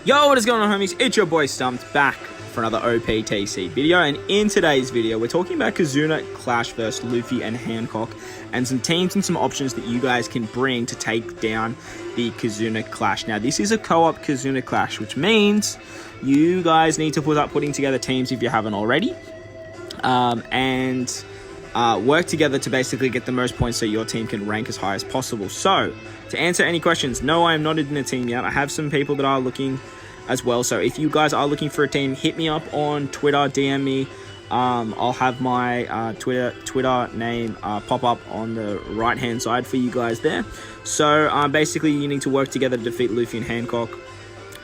Yo, what is going on, homies? It's your boy Stumped back for another OPTC video, and in today's video we're talking about Kizuna Clash versus Luffy and Hancock, and some teams and some options that you guys can bring to take down the Kizuna Clash. Now this is a co-op Kizuna Clash, which means you guys need to putting together teams if you haven't already, and work together to basically get the most points so your team can rank as high as possible. So to answer any questions, no, I am not in a team yet. I have some people that are looking as well, so if you guys are looking for a team, hit me up on Twitter, DM me. I'll have my Twitter name pop up on the right hand side for you guys there. So basically you need to work together to defeat Luffy and Hancock,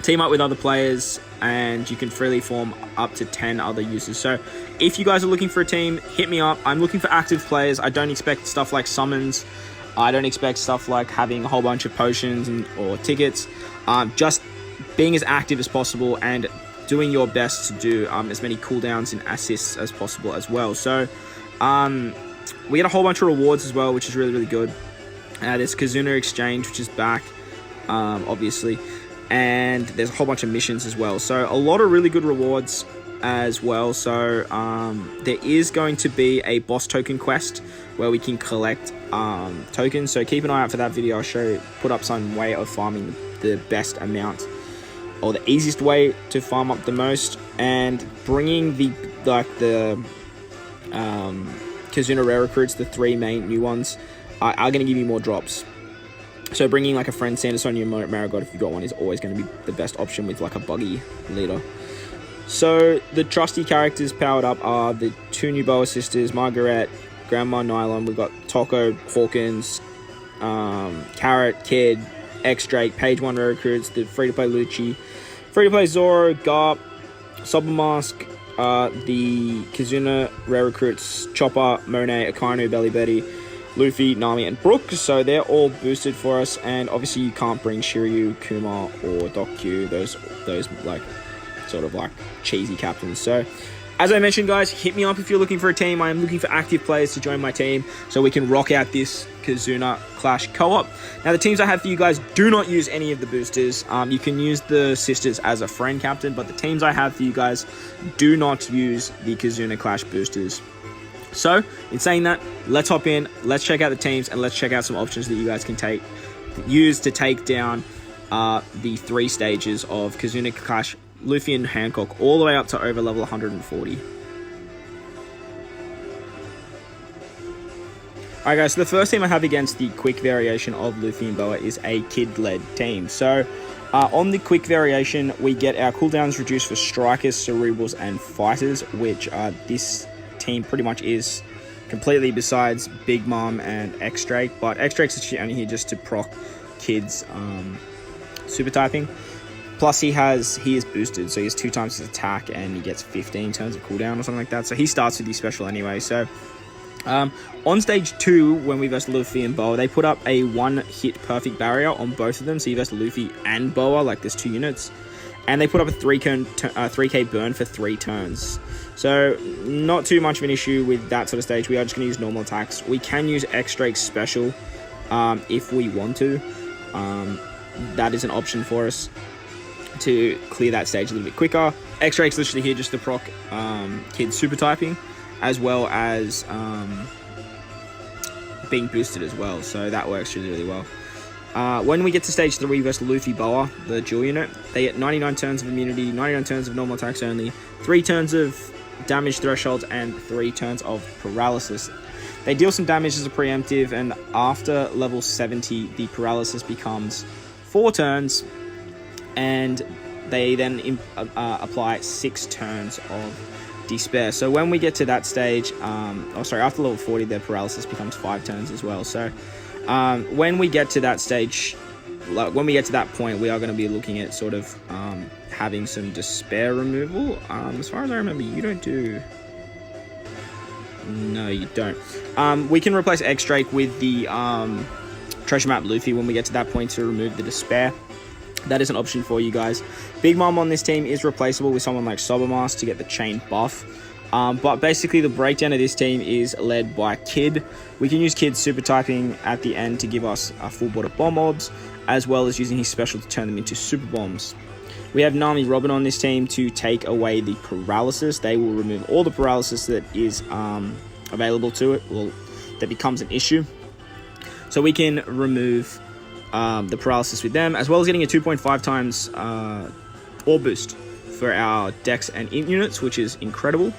team up with other players, and you can freely form up to 10 other users. So if you guys are looking for a team, hit me up. I'm looking for active players. I don't expect stuff like summons. I don't expect stuff like having a whole bunch of potions or tickets. Just being as active as possible and doing your best to do as many cooldowns and assists as possible as well. So we get a whole bunch of rewards as well, which is really, really good. There's Kizuna Exchange, which is back, obviously. And there's a whole bunch of missions as well. So a lot of really good rewards as well. So there is going to be a boss token quest where we can collect tokens. So keep an eye out for that video. I'll put up some way of farming the best amount, or the easiest way to farm up the most, and bringing the Kizuna rare recruits, the 3 main new ones, are going to give you more drops. So bringing like a friend Sanderson or Marigold, if you got one, is always going to be the best option with like a buggy leader. So the trusty characters powered up are the 2 new Boa sisters, Margaret, Grandma Nylon. We've got Toko, Hawkins, Carrot, Kid, X-Drake, Page 1 rare recruits, the free-to-play Lucci, free-to-play Zoro, Garp, Sober Mask, the Kizuna rare recruits, Chopper, Monet, Akainu, Belly Betty, Luffy, Nami, and Brook. So they're all boosted for us, and obviously you can't bring Shiryu, Kuma, or Doc Q, those like sort of like cheesy captains. So as I mentioned, guys, hit me up if you're looking for a team. I am looking for active players to join my team so we can rock out this Kizuna Clash co-op. Now, the teams I have for you guys, do not use any of the boosters. You can use the sisters as a friend captain, but the teams I have for you guys do not use the Kizuna Clash boosters. So, in saying that, let's hop in, let's check out the teams, and let's check out some options that you guys can use to take down the 3 stages of Kizuna Clash, Luffy and Hancock, all the way up to over level 140. Alright guys, so the first team I have against the quick variation of Luffy and Boa is a kid-led team. So on the quick variation, we get our cooldowns reduced for strikers, cerebrals, and fighters, which this team pretty much is completely besides Big Mom and X-Drake. But X-Drake's actually only here just to proc kids super typing. Plus he is boosted, so he has 2 times his attack and he gets 15 turns of cooldown or something like that. So he starts with the special anyway. So on stage 2, when we verse Luffy and Boa, they put up a 1-hit perfect barrier on both of them. So you verse Luffy and Boa, like there's 2 units. And they put up a 3k burn for 3 turns. So not too much of an issue with that sort of stage. We are just going to use normal attacks. We can use X-Drake's special if we want to. That is an option for us to clear that stage a little bit quicker. X-Drake's literally here just to proc kids super typing, as well as being boosted as well, so that works really, really well. When we get to stage 3 versus Luffy Boa, the dual unit, they get 99 turns of immunity, 99 turns of normal attacks only, 3 turns of damage thresholds, and 3 turns of paralysis. They deal some damage as a preemptive, and after level 70 the paralysis becomes 4 turns, and they then apply 6 turns of despair. So when we get to that stage, after level 40, their paralysis becomes 5 turns as well. So when we get to that stage, when we get to that point, we are going to be looking at sort of having some despair removal. As far as I remember, you don't do... No, you don't. We can replace X-Drake with the treasure map Luffy when we get to that point to remove the despair. That is an option for you guys. Big Mom on this team is replaceable with someone like Sober Mask to get the chain buff. But basically the breakdown of this team is led by Kid. We can use Kid's super typing at the end to give us a full board of bomb orbs, as well as using his special to turn them into super bombs. We have Nami Robin on this team to take away the paralysis. They will remove all the paralysis that is available to it, well, that becomes an issue. So we can remove the paralysis with them, as well as getting a 2.5 times orb boost for our Dex and Int units, which is incredible.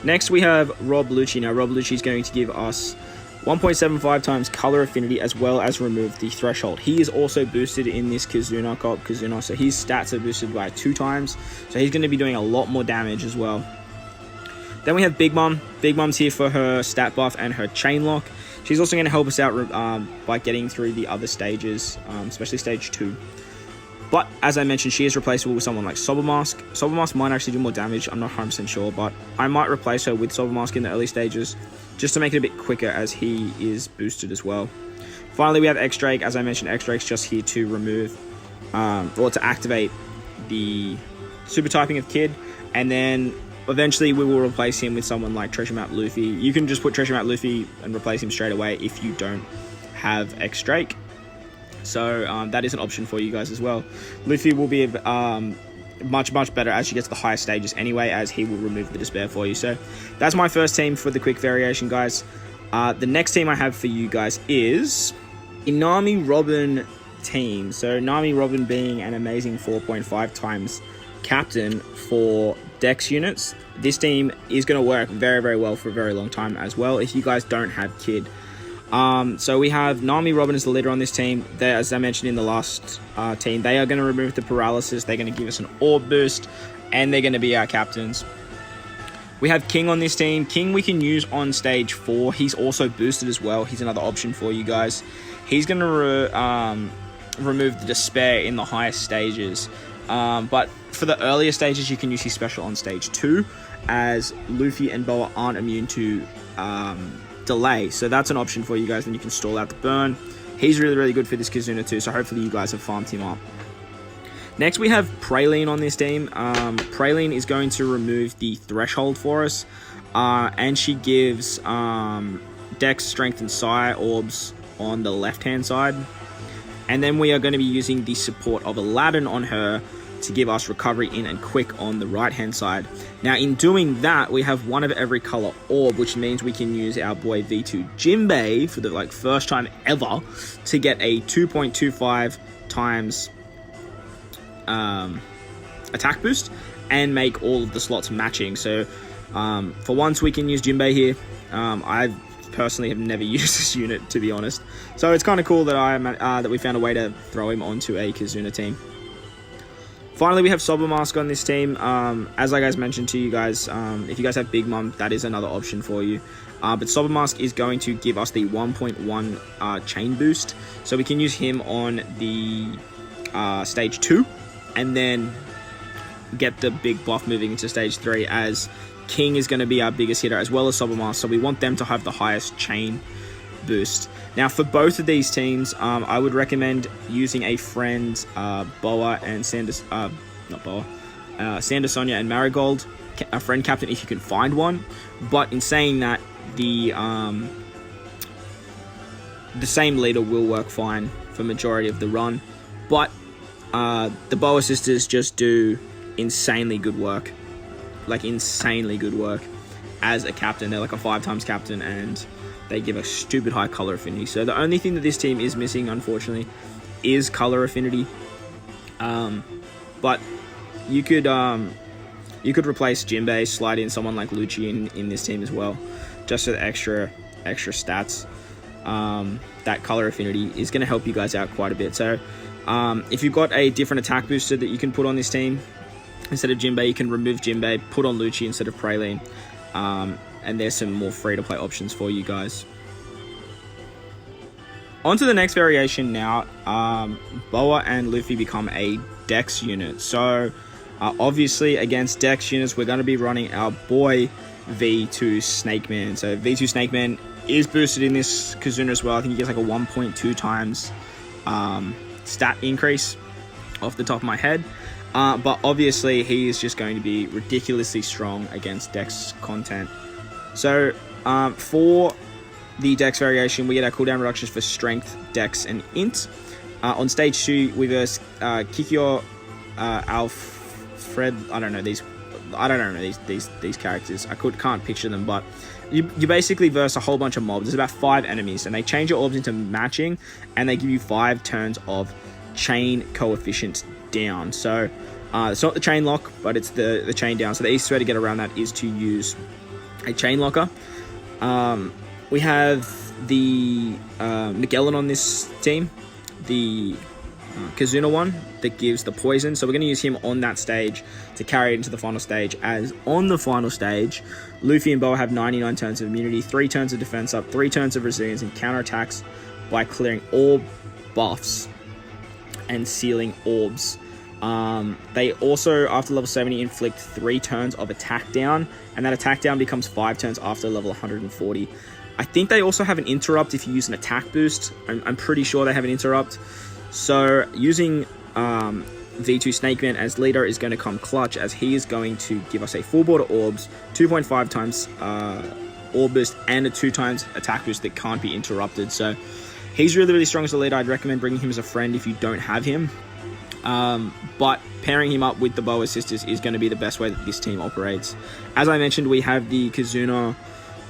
Next, we have Rob Lucci. Now, Rob Lucci is going to give us 1.75 times color affinity, as well as remove the threshold. He is also boosted in this Kizuna, co-op Kizuna, so his stats are boosted by 2 times. So he's going to be doing a lot more damage as well. Then we have Big Mom. Big Mom's here for her stat buff and her chain lock. She's also going to help us out by getting through the other stages, especially stage 2. But, as I mentioned, she is replaceable with someone like Sabo Mask. Sabo Mask might actually do more damage, I'm not 100% sure, but I might replace her with Sabo Mask in the early stages, just to make it a bit quicker, as he is boosted as well. Finally, we have X-Drake. As I mentioned, X-Drake's just here to remove, or to activate the super typing of Kid, and then eventually we will replace him with someone like Treasure Map Luffy. You can just put Treasure Map Luffy and replace him straight away if you don't have X-Drake. So that is an option for you guys as well. Luffy will be much better as you get to the higher stages anyway, as he will remove the despair for you. So that's my first team for the quick variation, guys. The next team I have for you guys is a Nami Robin team. So Nami Robin being an amazing 4.5 times captain for Dex units. This team is going to work very well for a very long time as well if you guys don't have Kid. So we have Nami Robin as the leader on this team. They, as I mentioned in the last team, they are going to remove the paralysis. They're going to give us an orb boost, and they're going to be our captains. We have King on this team. King we can use on stage 4. He's also boosted as well. He's another option for you guys. He's going to remove the despair in the highest stages. But for the earlier stages, you can use his special on stage 2, as Luffy and Boa aren't immune to delay, so that's an option for you guys. Then you can stall out the burn. He's really good for this Kizuna too, so hopefully you guys have farmed him up. Next, we have Praline on this team. Praline is going to remove the threshold for us, and she gives Dex, Strength, and Psi orbs on the left hand side, and then we are going to be using the support of Aladdin on her to give us recovery in and quick on the right hand side. Now, in doing that, we have one of every color orb, which means we can use our boy V2 Jinbei for the first time ever to get a 2.25 times attack boost and make all of the slots matching. So for once, we can use Jinbei here. I personally have never used this unit, to be honest, so it's kind of cool that that we found a way to throw him onto a Kizuna team. Finally, we have Sabo Mask on this team. As I guys mentioned to you guys, if you guys have Big Mom, that is another option for you. But Sabo Mask is going to give us the 1.1 chain boost. So we can use him on the stage 2, and then get the big buff moving into stage 3, as King is going to be our biggest hitter, as well as Sabo Mask. So we want them to have the highest chain boost. Now, for both of these teams, I would recommend using a friend, Boa and Sander, Sonia and Marigold, a friend captain if you can find one. But in saying that, the same leader will work fine for majority of the run. But the Boa sisters just do insanely good work, as a captain. They're like a 5 times captain, and they give a stupid high color affinity. So the only thing that this team is missing, unfortunately, is color affinity. But you could replace Jinbei, slide in someone like Lucci in this team as well, just for the extra stats. That color affinity is going to help you guys out quite a bit. So if you've got a different attack booster that you can put on this team, instead of Jinbei, you can remove Jinbei, put on Lucci instead of Praline. And there's some more free-to-play options for you guys. On to the next variation now. Boa and Luffy become a Dex unit. So, obviously, against Dex units, we're going to be running our boy V2 SnakeMan. So, V2 SnakeMan is boosted in this Kizuna as well. I think he gets like a 1.2 times stat increase off the top of my head. But obviously, he is just going to be ridiculously strong against Dex content. So, for the Dex variation, we get our cooldown reductions for Strength, Dex, and Int. On stage 2, we verse Kikyo Alfred. I don't know these characters. I can't picture them, but you basically verse a whole bunch of mobs. There's about 5 enemies, and they change your orbs into matching, and they give you 5 turns of chain coefficient down. So it's not the chain lock, but it's the chain down. So the easiest way to get around that is to use a chain locker. We have the Magellan on this team, the Kizuna one that gives the poison, so we're going to use him on that stage to carry it into the final stage, as on the final stage Luffy and Boa have 99 turns of immunity, 3 turns of defense up, 3 turns of resilience, and counterattacks by clearing all buffs and sealing orbs. They also, after level 70, inflict 3 turns of attack down, and that attack down becomes 5 turns after level 140. I think they also have an interrupt if you use an attack boost. I'm pretty sure they have an interrupt. So using V2 SnakeMan as leader is going to come clutch, as he is going to give us a full board of orbs, 2.5 times orb boost, and a 2 times attack boost that can't be interrupted. So he's really strong as a leader. I'd recommend bringing him as a friend if you don't have him. But pairing him up with the Boa Sisters is going to be the best way that this team operates. As I mentioned, we have the Kizuna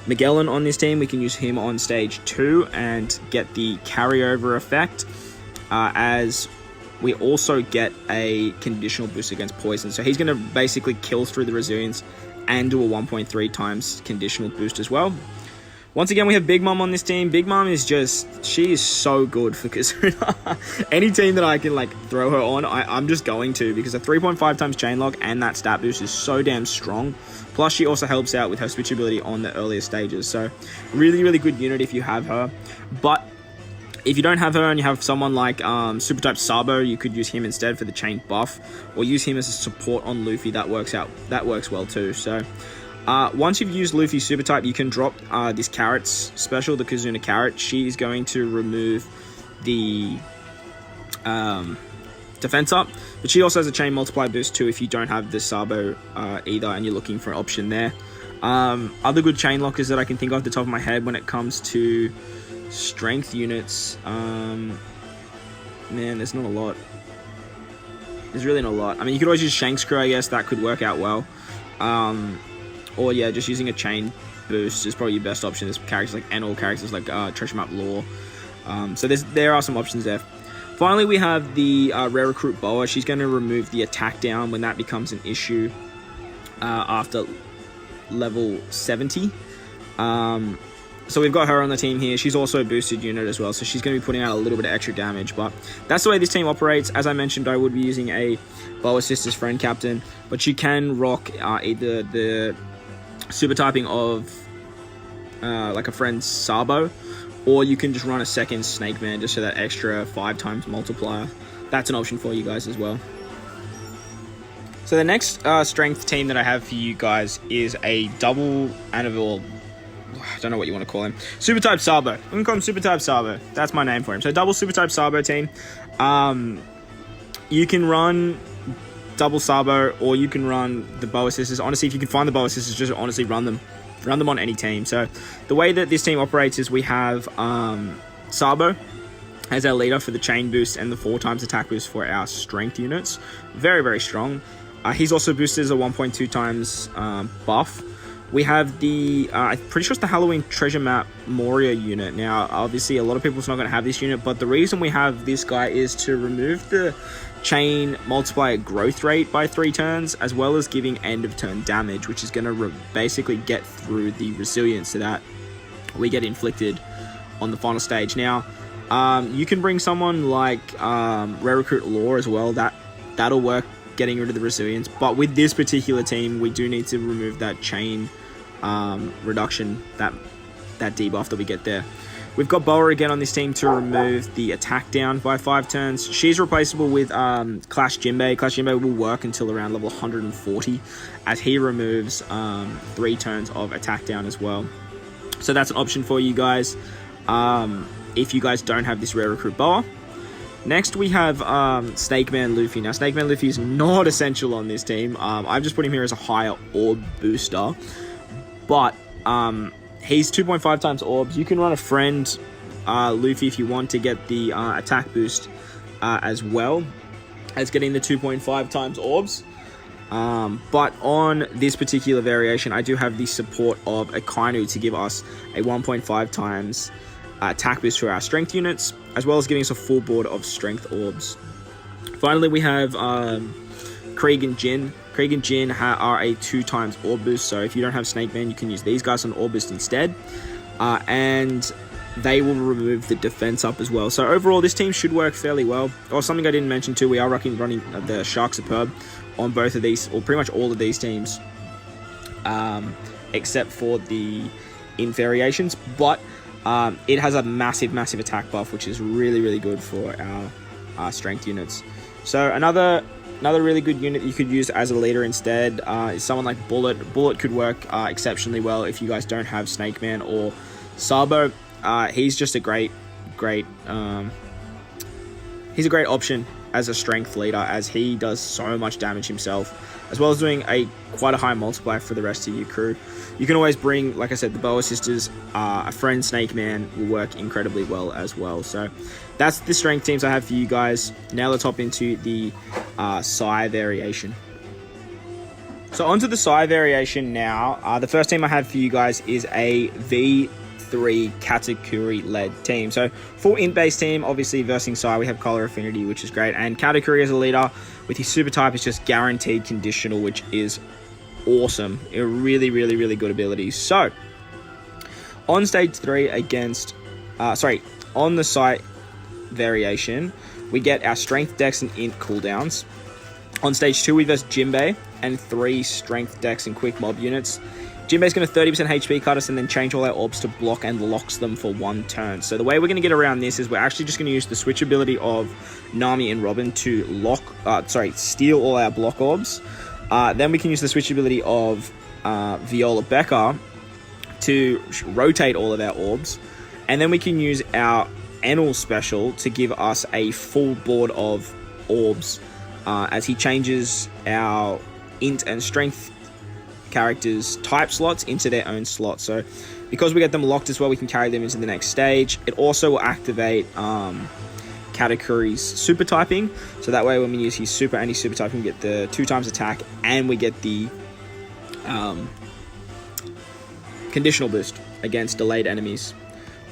Magellan on this team. We can use him on stage 2 and get the carryover effect, as we also get a conditional boost against poison. So he's going to basically kill through the resilience and do a 1.3 times conditional boost as well. Once again, we have Big Mom on this team. Big Mom is she is so good for Kizuna. Any team that I can throw her on, I'm just going to, because a 3.5 times chain lock and that stat boost is so damn strong. Plus, she also helps out with her switchability on the earlier stages. So really good unit if you have her. But if you don't have her and you have someone like Super Type Sabo, you could use him instead for the chain buff, or use him as a support on Luffy. That works well too. So once you've used Luffy's Super Type, you can drop this Carrot's special, the Kizuna Carrot. She is going to remove the defense up, but she also has a chain multiply boost too if you don't have the Sabo either and you're looking for an option there. Other good chain lockers that I can think of off the top of my head when it comes to strength units, man, there's not a lot. There's really not a lot. I mean, you could always use Shanks Crew, I guess. That could work out well. Or yeah, just using a chain boost is probably your best option. There's characters like characters like Treasure Map Lore. So there are some options there. Finally, we have the Rare Recruit Boa. She's going to remove the attack down when that becomes an issue after level 70. So we've got her on the team here. She's also a boosted unit as well, so she's going to be putting out a little bit of extra damage. But that's the way this team operates. As I mentioned, I would be using a Boa Sisters friend captain, but you can rock either the super typing of like a friend Sabo, or you can just run a second SnakeMan just for that extra 5 times multiplier. That's an option for you guys as well. So the next strength team that I have for you guys is a double Anvil. I don't know what you want to call him. Super Type Sabo. I'm going to call him Super Type Sabo. That's my name for him. So double Super Type Sabo team. You can run double Sabo, or you can run the Boa Sisters. Honestly, if you can find the Boa Sisters, just honestly run them. Run them on any team. So the way that this team operates is we have Sabo as our leader for the chain boost and the 4 times attack boost for our strength units. Very strong. He's also boosted as a 1.2 times buff. We have the, I'm pretty sure it's the Halloween Treasure Map Moria unit. Now, obviously, a lot of people's not going to have this unit, but the reason we have this guy is to remove the chain multiplier growth rate by 3 turns, as well as giving end of turn damage, which is going to basically get through the resilience so that we get inflicted on the final stage. Now, you can bring someone like Rare Recruit Lore as well. That'll work, getting rid of the resilience. But with this particular team, we do need to remove that chain reduction, that debuff that we get there. We've got Boa again on this team to remove the attack down by 5 turns. She's replaceable with Clash Jinbei. Clash Jinbei will work until around level 140, as he removes 3 turns of attack down as well. So that's an option for you guys if you guys don't have this Rare Recruit Boa. Next, we have SnakeMan Luffy. Now, SnakeMan Luffy is not essential on this team. I've just put him here as a higher orb booster. But he's 2.5 times orbs. You can run a friend Luffy if you want to get the attack boost as well. as getting the 2.5 times orbs. But on this particular variation, I do have the support of Akainu to give us a 1.5 times attack boost for our strength units, as well as giving us a full board of strength orbs. Finally, we have Krieg and Jin. Krieg and Jin are a 2 times orb boost, so if you don't have SnakeMan, you can use these guys on orb boost instead. And they will remove the defense up as well. So overall, this team should work fairly well. Or something I didn't mention too, we are running the Shark Superb on both of these, or pretty much all of these teams, except for the Int variations. But it has a massive attack buff, which is really good for our strength units. So another really good unit you could use as a leader instead is someone like Bullet. Bullet could work exceptionally well if you guys don't have SnakeMan or Sabo. He's just a great he's a great option as a strength leader, as he does so much damage himself, as well as doing quite a high multiplier for the rest of your crew. You can always bring, like I said, the Boa Sisters. A friend SnakeMan will work incredibly well as well. So that's the strength teams I have for you guys. Now let's hop into the Psy variation. So onto the Psy variation now. The first team I have for you guys is a V3 Katakuri-led team. So full int-based team, obviously versing Psy, we have Color Affinity, which is great. And Katakuri as a leader with his super type is just guaranteed conditional, which is awesome. A really good ability. So on stage 3 against on the Psy variation, we get our strength, dex, and int cooldowns. On stage 2, we verse Jinbei and 3 strength, dex, and quick mob units. Jinbei's going to 30% HP cut us and then change all our orbs to block and locks them for 1 turn. So the way we're going to get around this is we're actually just going to use the switch ability of Nami and Robin to steal all our block orbs. Then we can use the switch ability of Viola Becca to rotate all of our orbs. And then we can use our Enel special to give us a full board of orbs as he changes our int and strength characters type slots into their own slots. So because we get them locked as well, we can carry them into the next stage. It also will activate Katakuri's super typing, so that way when we use his super and his super typing, we get the 2 times attack and we get the conditional boost against delayed enemies.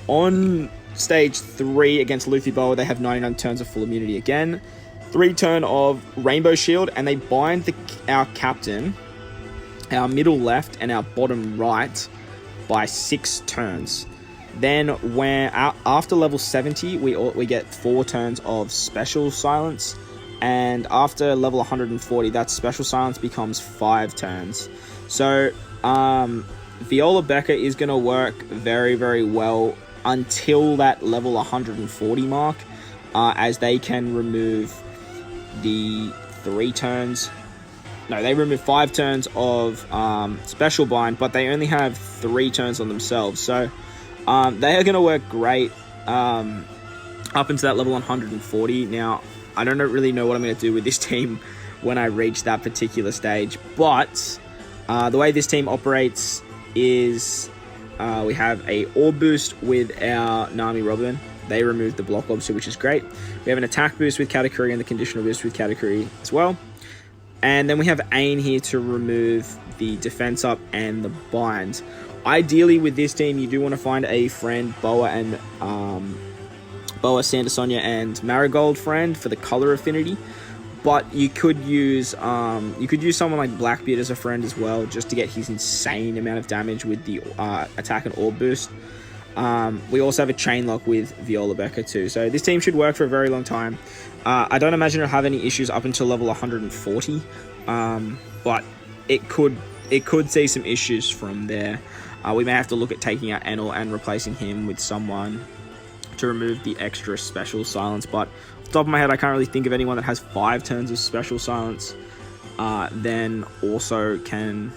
On stage 3 against Luffy Boa, they have 99 turns of full immunity again, 3 turn of Rainbow Shield, and they bind our captain, our middle left, and our bottom right by 6 turns. Then after level 70, we get 4 turns of special silence, and after level 140, that special silence becomes 5 turns. So Viola Becca is going to work very well until that level 140 mark, as they can remove the 3 turns. No, they remove 5 turns of special bind, but they only have 3 turns on themselves. So they are going to work great up into that level 140. Now, I don't really know what I'm going to do with this team when I reach that particular stage, but the way this team operates is we have a orb boost with our Nami Robin. They remove the block obs, which is great. We have an attack boost with Katakuri and the conditional boost with Katakuri as well. And then we have Ain here to remove the defense up and the bind. Ideally, with this team, you do want to find a friend, Boa, Santa Sonia, and Marigold friend for the color affinity. But you could use someone like Blackbeard as a friend as well, just to get his insane amount of damage with the attack and orb boost. We also have a chain lock with Viola Becca too. So this team should work for a very long time. I don't imagine it'll have any issues up until level 140, but it could see some issues from there. We may have to look at taking out Enel and replacing him with someone to remove the extra special silence, but off the top of my head, I can't really think of anyone that has 5 turns of special silence, then also can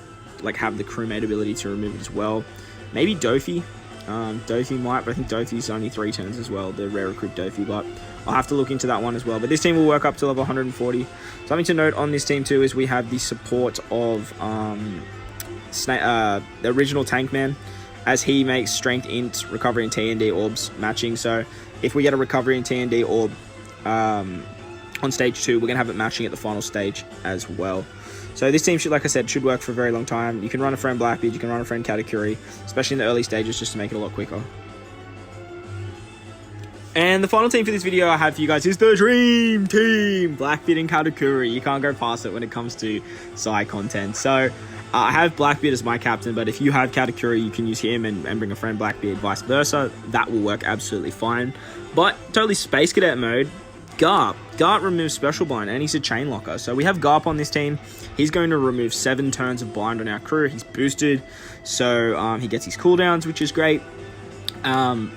have the crewmate ability to remove it as well. Maybe Dofi. Dofi might, but I think Dofi's only 3 turns as well, the rare recruit Dofi, but I'll have to look into that one as well. But this team will work up to level 140. Something to note on this team too is we have the support of the original Tankman, as he makes strength, int, recovery, and TND orbs matching. So if we get a recovery and TND orb on stage 2. We're going to have it matching at the final stage as well. So this team, should, like I said, should work for a very long time. You can run a friend Blackbeard, you can run a friend Katakuri, especially in the early stages, just to make it a lot quicker. And the final team for this video I have for you guys is the Dream Team! Blackbeard and Katakuri. You can't go past it when it comes to side content. So I have Blackbeard as my captain, but if you have Katakuri, you can use him and bring a friend Blackbeard, vice versa. That will work absolutely fine. But totally Space Cadet mode, Garp. Garp removes Special Bind, and he's a Chain Locker. So we have Garp on this team. He's going to remove 7 turns of Bind on our crew. He's boosted, so he gets his cooldowns, which is great. I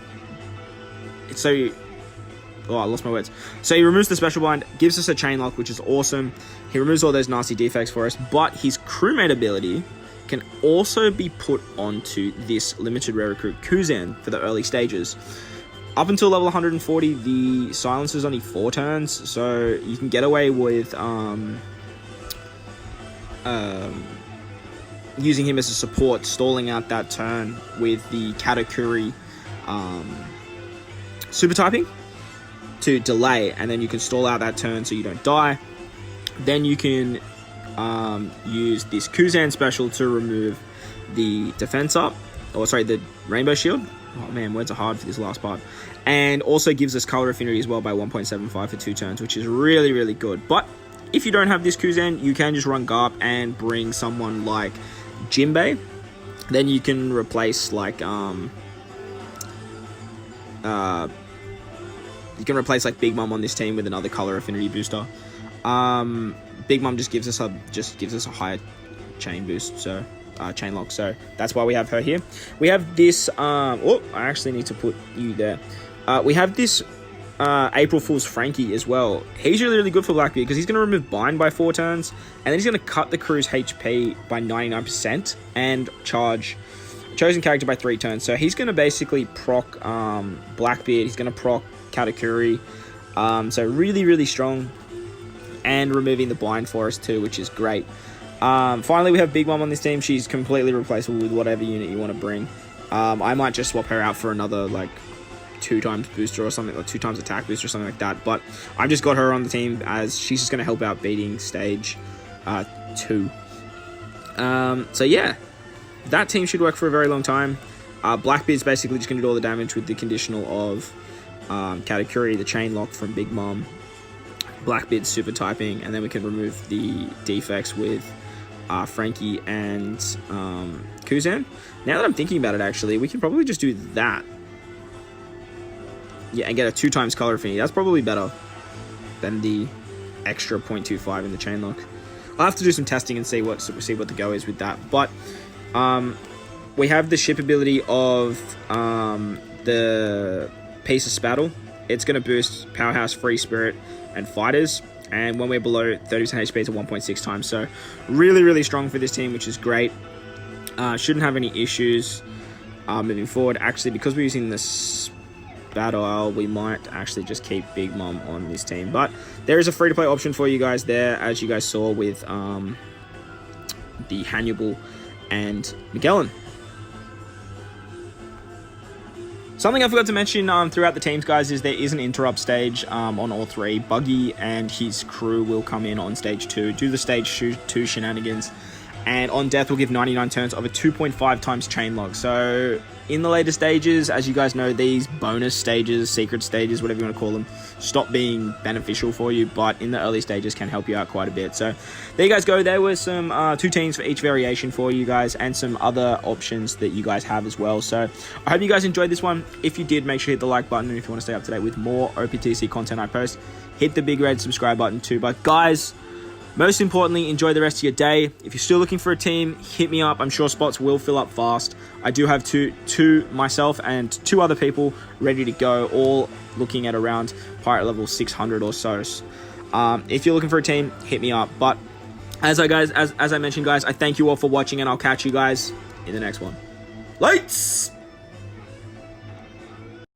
lost my words. So he removes the Special Bind, gives us a Chain Lock, which is awesome. He removes all those nasty defects for us, but his crewmate ability can also be put onto this limited rare recruit Kuzan for the early stages. Up until level 140, the silence is only 4 turns, so you can get away with using him as a support, stalling out that turn with the Katakuri super typing to delay, and then you can stall out that turn so you don't die. Then you can use this Kuzan special to remove the defense up, or sorry, the Rainbow Shield. Oh man, words are hard for this last part. And also gives us Color Affinity as well by 1.75 for 2 turns, which is really, really good. But if you don't have this Kuzan, you can just run Garp and bring someone like Jinbei. Then you can replace like Big Mom on this team with another Color Affinity booster. Big Mom just gives us a higher chain boost, so chain lock. So that's why we have her here. We have this. I actually need to put you there. We have this April Fool's Frankie as well. He's really, really good for Blackbeard because he's going to remove Bind by 4 turns, and then he's going to cut the crew's HP by 99% and charge a chosen character by 3 turns. So he's going to basically proc Blackbeard. He's going to proc Katakuri. So really, really strong, and removing the Bind for us too, which is great. Finally, we have Big Mom on this team. She's completely replaceable with whatever unit you want to bring. I might just swap her out for another like 2 times booster or something, or 2 times attack booster or something like that. But I've just got her on the team as she's just going to help out beating stage 2. So yeah, that team should work for a very long time. Blackbeard's basically just going to do all the damage with the conditional of Katakuri, the chain lock from Big Mom, Blackbeard super typing, and then we can remove the defects with Frankie and Kuzan. Now that I'm thinking about it, actually, we can probably just do that. Yeah, and get a 2 times Color Affinity. That's probably better than the extra 0.25 in the chain lock. I'll have to do some testing and see what the go is with that. But we have the ship ability of the Piece of Spattle. It's going to boost Powerhouse, Free Spirit, and Fighters. And when we're below 30% HP, it's a 1.6 times. So really, really strong for this team, which is great. Shouldn't have any issues moving forward. Actually, because we're using this battle, we might actually just keep Big Mom on this team. But there is a free-to-play option for you guys there, as you guys saw with the Hannibal and Magellan. Something I forgot to mention throughout the teams, guys, is there is an interrupt stage on all 3. Buggy and his crew will come in on stage 2, do the stage 2 shenanigans, and on death will give 99 turns of a 2.5 times chain log. So in the later stages, as you guys know, these bonus stages, secret stages, whatever you want to call them, stop being beneficial for you, but in the early stages can help you out quite a bit. So there you guys go. There were some 2 teams for each variation for you guys, and some other options that you guys have as well. So I hope you guys enjoyed this one. If you did, make sure you hit the like button, and if you want to stay up to date with more OPTC content I post, hit the big red subscribe button too. But guys, most importantly, enjoy the rest of your day. If you're still looking for a team, hit me up. I'm sure spots will fill up fast. I do have two myself and 2 other people ready to go, all looking at around pirate level 600 or so. If you're looking for a team, hit me up. But as I mentioned, guys, I thank you all for watching, and I'll catch you guys in the next one. Lights!